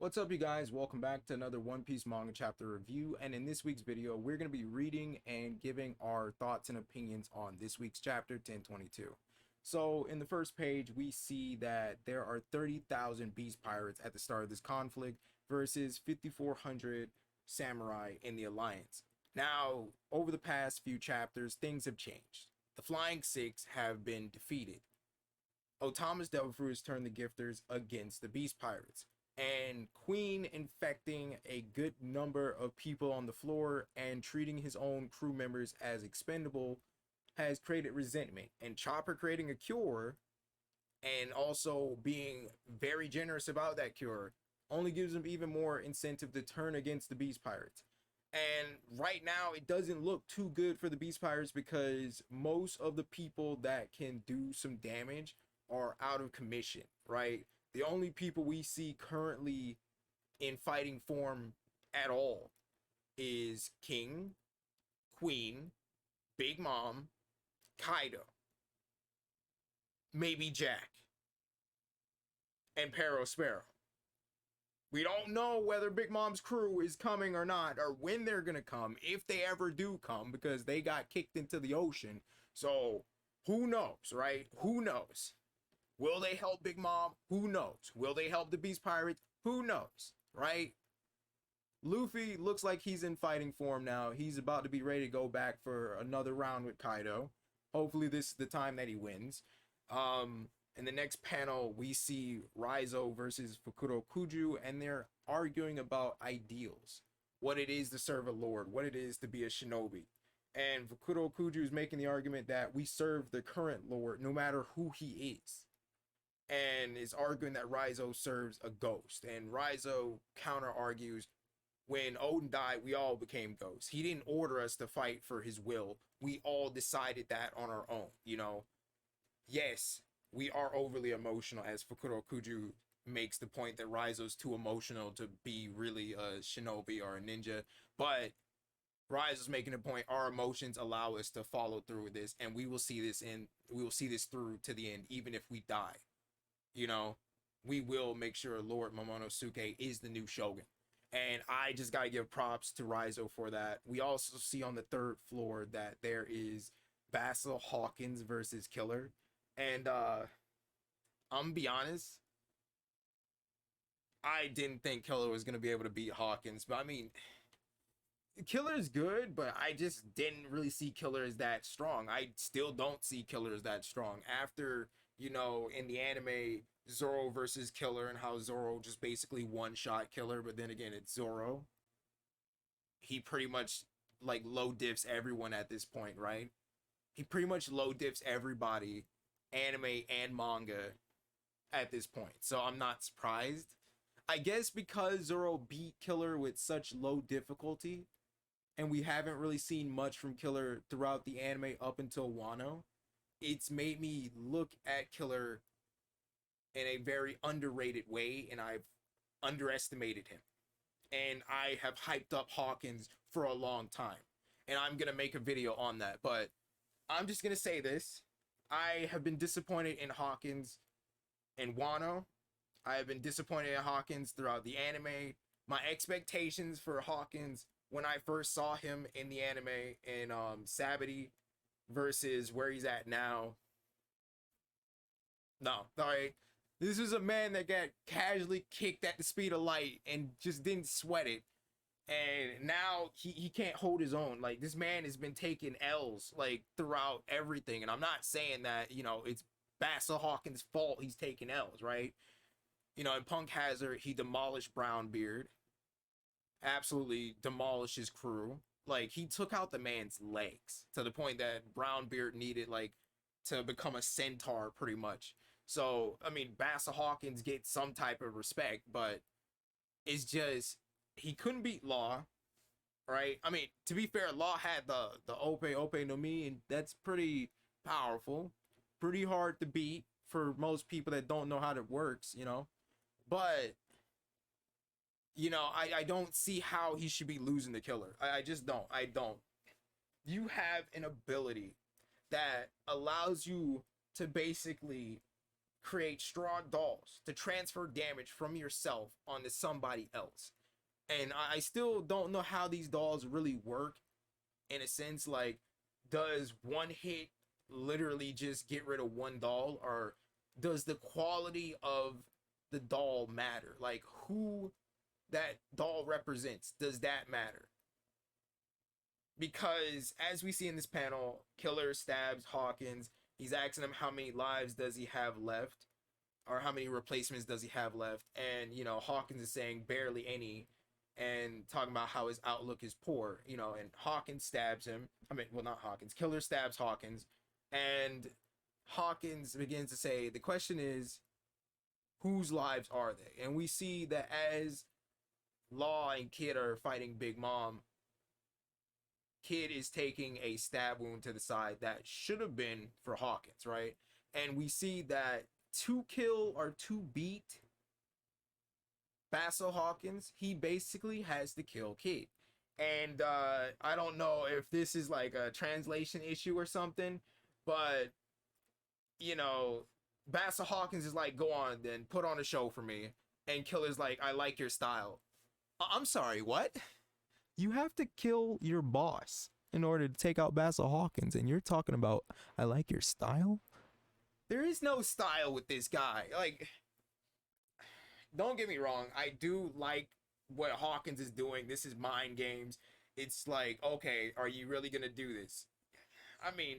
What's up, you guys? Welcome back to another One Piece Manga Chapter review. And in this week's video, we're going to be reading and giving our thoughts and opinions on this week's chapter 1022. So in the first page, we see that there are 30,000 beast pirates at the start of this conflict versus 5,400 samurai in the alliance. Now, over the past few chapters, things have changed. The Flying Six have been defeated. Otama's Devil Fruit has turned the Gifters against the beast pirates, and Queen infecting a good number of people on the floor and treating his own crew members as expendable has created resentment. And Chopper creating a cure and also being very generous about that cure only gives him even more incentive to turn against the beast pirates. And right now it doesn't look too good for the beast pirates because most of the people that can do some damage are out of commission, right? The only people we see currently in fighting form at all is King, Queen, Big Mom, Kaido, maybe Jack, and Pero Sparrow. We don't know whether Big Mom's crew is coming or not, or when they're gonna come, if they ever do come, because they got kicked into the ocean. So who knows, right? Who knows? Will they help Big Mom? Who knows? Will they help the Beast Pirates? Who knows, right? Luffy looks like he's in fighting form now. He's about to be ready to go back for another round with Kaido. Hopefully this is the time that he wins. In the next panel, we see Raizo versus Fukuro Kuju, and they're arguing about ideals. What it is to serve a lord, what it is to be a shinobi. And Fukuro Kuju is making the argument that we serve the current lord no matter who he is, and is arguing that Raizo serves a ghost. And Raizo counter argues, when Odin died, we all became ghosts. He didn't order us to fight for his will. We all decided that on our own, you know? Yes, we are overly emotional, as Fukuro Kuju makes the point that Raizo's too emotional to be really a shinobi or a ninja. But Raizo's making a point, our emotions allow us to follow through with this, and we will see this through to the end, even if we die. You know, we will make sure Lord Momonosuke is the new shogun. And I just gotta give props to Raizo for that. We also see on the third floor that there is Basil Hawkins versus Killer. And I'm gonna be honest, I didn't think Killer was gonna be able to beat Hawkins, but I mean, Killer's good, but I just didn't really see Killer as that strong. I still don't see Killer as that strong. After, in the anime, Zoro versus Killer, and how Zoro just basically one-shot Killer, but then again, it's Zoro. He pretty much, like, low diffs everyone at this point, right? He pretty much low diffs everybody, anime and manga, at this point. So I'm not surprised. I guess because Zoro beat Killer with such low difficulty, and we haven't really seen much from Killer throughout the anime up until Wano, it's made me look at Killer in a very underrated way, and I've underestimated him. And I have hyped up Hawkins for a long time. And I'm going to make a video on that. But I'm just going to say this. I have been disappointed in Hawkins and Wano. I have been disappointed in Hawkins throughout the anime. My expectations for Hawkins when I first saw him in the anime in Sabity versus where he's at now. No, sorry. This is a man that got casually kicked at the speed of light and just didn't sweat it. And now he can't hold his own. Like, this man has been taking L's, like, throughout everything. And I'm not saying that, it's Basil Hawkins' fault he's taking L's, right? In Punk Hazard, he demolished Brownbeard. Absolutely demolished his crew. Like, he took out the man's legs to the point that Brownbeard needed, like, to become a centaur, pretty much. So, I mean, Basil Hawkins gets some type of respect, but it's just, he couldn't beat Law, right? I mean, to be fair, Law had the Ope no Mi, and that's pretty powerful. Pretty hard to beat for most people that don't know how it works, But, I don't see how he should be losing the Killer. I just don't. I don't. You have an ability that allows you to basically create straw dolls to transfer damage from yourself onto somebody else. And I still don't know how these dolls really work in a sense. Like, does one hit literally just get rid of one doll, or does the quality of the doll matter? Like, who that doll represents, does that matter? Because as we see in this panel, Killer stabs Hawkins. He's asking him how many lives does he have left, or how many replacements does he have left. And Hawkins is saying barely any, and talking about how his outlook is poor. And Hawkins stabs him. I mean, well, not Hawkins, Killer stabs Hawkins. And Hawkins begins to say, the question is, whose lives are they? And we see that as Law and Kid are fighting Big Mom, Kid is taking a stab wound to the side that should have been for Hawkins, right? And we see that to kill or to beat Basso Hawkins, he basically has to kill Kid. And I don't know if this is like a translation issue or something, but Basso Hawkins is like, go on then, put on a show for me. And Killer's like, I like your style. I'm sorry, what? You have to kill your boss in order to take out Basso Hawkins, and you're talking about, I like your style? There is no style with this guy. Like, don't get me wrong, I do like what Hawkins is doing. This is mind games. It's like, okay, are you really gonna do this? I mean,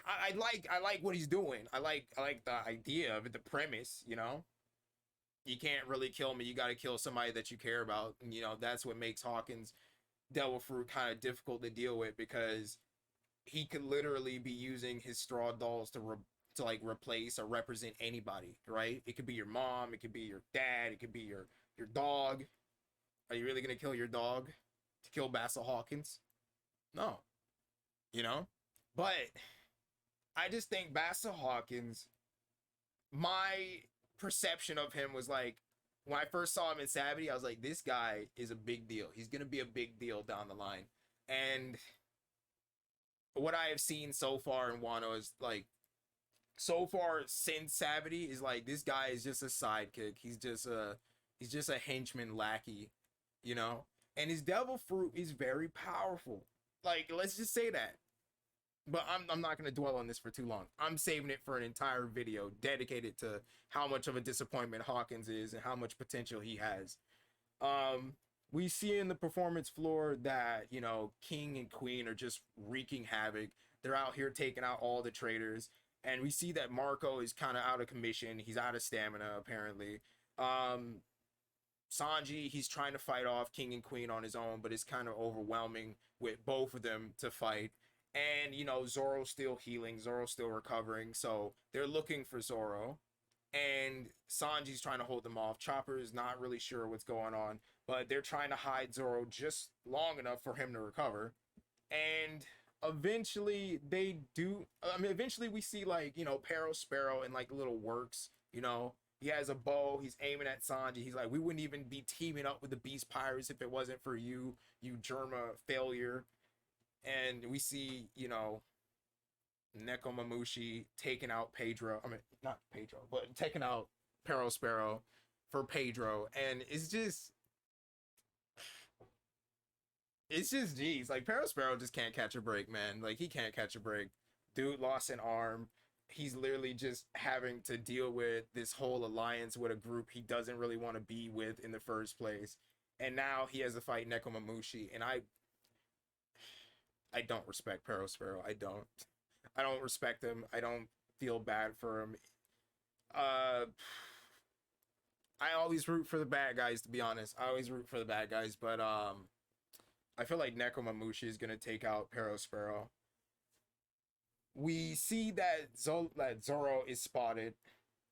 I like what he's doing. I like the idea of it, the premise. You can't really kill me. You got to kill somebody that you care about. And, that's what makes Hawkins' Devil Fruit kind of difficult to deal with, because he could literally be using his straw dolls to like replace or represent anybody, right? It could be your mom, it could be your dad, it could be your dog. Are you really gonna kill your dog to kill Basso Hawkins? No, But I just think Basso Hawkins, my perception of him was like, when I first saw him in Savage, I was like, this guy is a big deal. He's gonna be a big deal down the line. And what I have seen so far in Wano is like, so far since Savage, is like, this guy is just a sidekick. He's just a henchman lackey, And his Devil Fruit is very powerful. Like, let's just say that. But I'm not going to dwell on this for too long. I'm saving it for an entire video dedicated to how much of a disappointment Hawkins is and how much potential he has. We see in the performance floor that, King and Queen are just wreaking havoc. They're out here taking out all the traitors. And we see that Marco is kind of out of commission. He's out of stamina, apparently. Sanji, he's trying to fight off King and Queen on his own, but it's kind of overwhelming with both of them to fight. And, Zoro's still healing. Zoro's still recovering. So they're looking for Zoro. And Sanji's trying to hold them off. Chopper is not really sure what's going on. But they're trying to hide Zoro just long enough for him to recover. And eventually they do. Eventually we see, like, Pero Sparrow in, like, little works. He has a bow. He's aiming at Sanji. He's like, we wouldn't even be teaming up with the Beast Pirates if it wasn't for you Germa failure. And we see, Nekomamushi taking out Pedro. I mean, not Pedro, but taking out Pero Sparrow for Pedro. And it's just, geez, like, Pero Sparrow just can't catch a break, man. Like, he can't catch a break. Dude lost an arm. He's literally just having to deal with this whole alliance with a group he doesn't really want to be with in the first place. And now he has to fight Nekomamushi. And I don't respect Pero Sparrow. I don't respect him. I don't feel bad for him. I always root for the bad guys, to be honest. I always root for the bad guys, but I feel like Nekomamushi is gonna take out Pero Sparrow. We see that Zoro is spotted,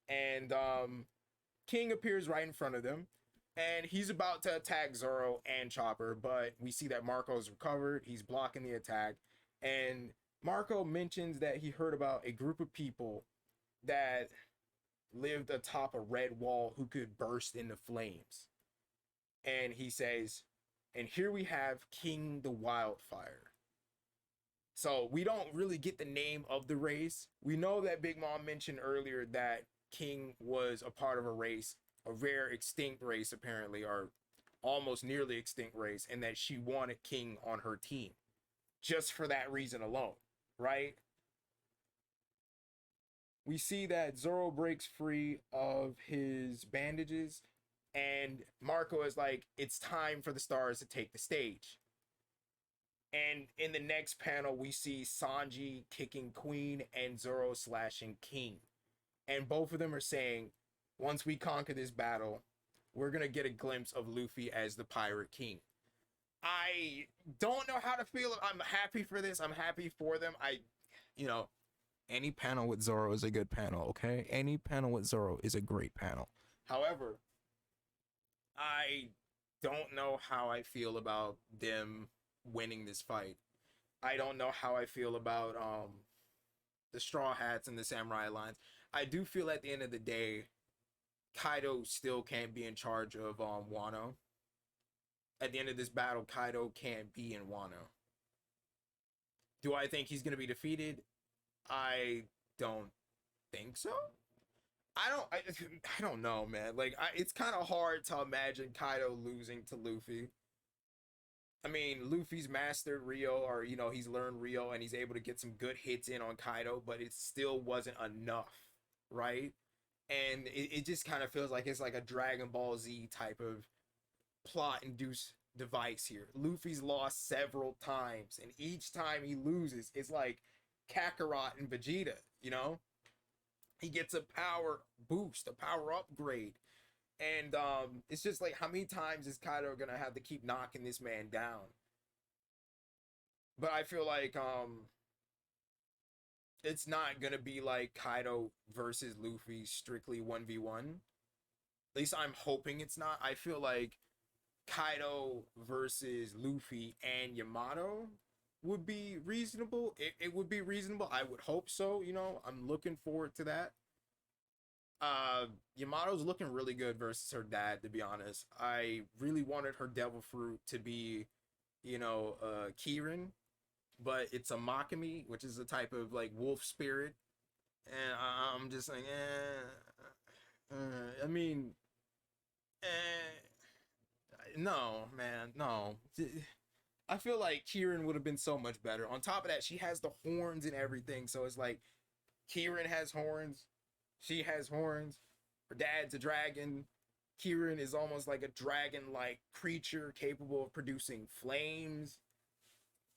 and King appears right in front of them. And he's about to attack Zoro and Chopper, but we see that Marco's recovered. He's blocking the attack. And Marco mentions that he heard about a group of people that lived atop a red wall who could burst into flames. And he says, and here we have King the Wildfire. So we don't really get the name of the race. We know that Big Mom mentioned earlier that King was a part of a race, a rare extinct race apparently, or almost nearly extinct race, and that she wanted King on her team just for that reason alone, right? We see that Zoro breaks free of his bandages, and Marco is like, it's time for the stars to take the stage. And in the next panel, we see Sanji kicking Queen and Zoro slashing King. And both of them are saying, once we conquer this battle, we're going to get a glimpse of Luffy as the Pirate King. I don't know how to feel. I'm happy for this. I'm happy for them. You know, any panel with Zoro is a good panel, okay? Any panel with Zoro is a great panel. However, I don't know how I feel about them winning this fight. I don't know how I feel about the Straw Hats and the Samurai Lines. I do feel at the end of the day, Kaido still can't be in charge of Wano. At the end of this battle, Kaido can't be in Wano. Do I think he's gonna be defeated? I don't think so. I don't know, man. Like it's kind of hard to imagine Kaido losing to Luffy. I mean, Luffy's mastered Rio, or he's learned Rio, and he's able to get some good hits in on Kaido, but it still wasn't enough, right? And it just kind of feels like it's like a Dragon Ball Z type of plot-induced device here. Luffy's lost several times, and each time he loses, it's like Kakarot and Vegeta, He gets a power boost, a power upgrade. And it's just like, how many times is Kaido gonna have to keep knocking this man down? But I feel like it's not gonna be like Kaido versus Luffy strictly 1v1. At least I'm hoping it's not. I feel like Kaido versus Luffy and Yamato would be reasonable. It would be reasonable. I would hope so. I'm looking forward to that. Yamato's looking really good versus her dad, to be honest. I really wanted her devil fruit to be, Kirin, but it's a Makami, which is a type of like wolf spirit. And I'm just like, I mean, no, man, no. I feel like Kirin would have been so much better. On top of that, she has the horns and everything. So it's like Kirin has horns. She has horns. Her dad's a dragon. Kirin is almost like a dragon-like creature capable of producing flames.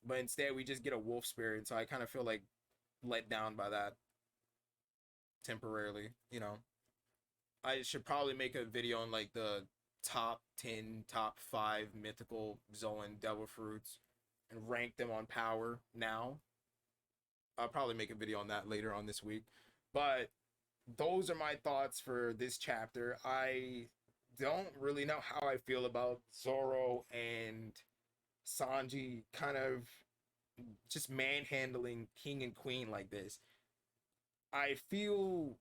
But instead, we just get a wolf spirit. So I kind of feel like let down by that temporarily. I should probably make a video on like the top 10, top 5 mythical Zoan devil fruits and rank them on power now. I'll probably make a video on that later on this week. But those are my thoughts for this chapter. I don't really know how I feel about Zoro and Sanji kind of just manhandling King and Queen like this. I feel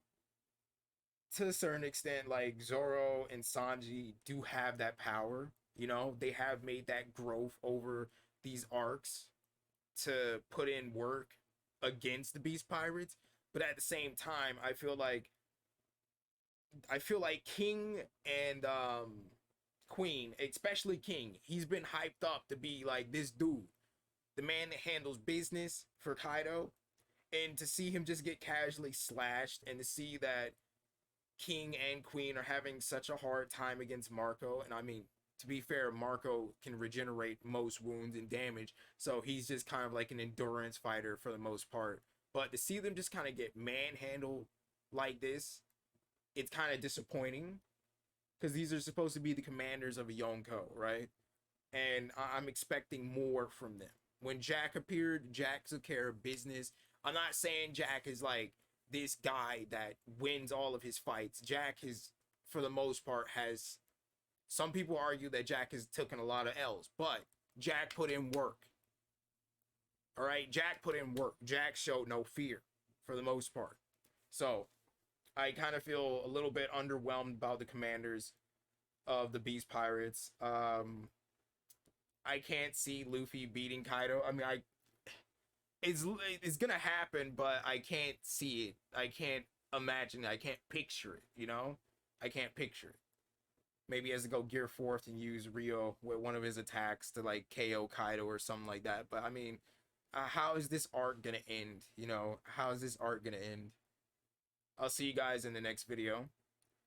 to a certain extent like Zoro and Sanji do have that power. They have made that growth over these arcs to put in work against the Beast Pirates. But at the same time, I feel like King and Queen, especially King, he's been hyped up to be like this dude, the man that handles business for Kaido. And to see him just get casually slashed, and to see that King and Queen are having such a hard time against Marco. And I mean, to be fair, Marco can regenerate most wounds and damage, so he's just kind of like an endurance fighter for the most part. But to see them just kind of get manhandled like this, it's kind of disappointing, because these are supposed to be the commanders of a Yonko, right? And I'm expecting more from them. When Jack appeared, Jack took care of business. I'm not saying Jack is like this guy that wins all of his fights. Jack is, for the most part, has... Some people argue that Jack has taken a lot of L's, but Jack put in work. All right, Jack put in work. Jack showed no fear, for the most part. So, I kind of feel a little bit underwhelmed about the commanders of the Beast Pirates. I can't see Luffy beating Kaido. I mean, it's gonna happen, but I can't see it. I can't imagine it. I can't picture it, you know? I can't picture it. Maybe he has to go gear forth and use Rio with one of his attacks to like KO Kaido or something like that. But I mean, how is this arc gonna end? You know, how is this arc gonna end? I'll see you guys in the next video.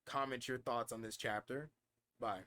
Comment your thoughts on this chapter. Bye.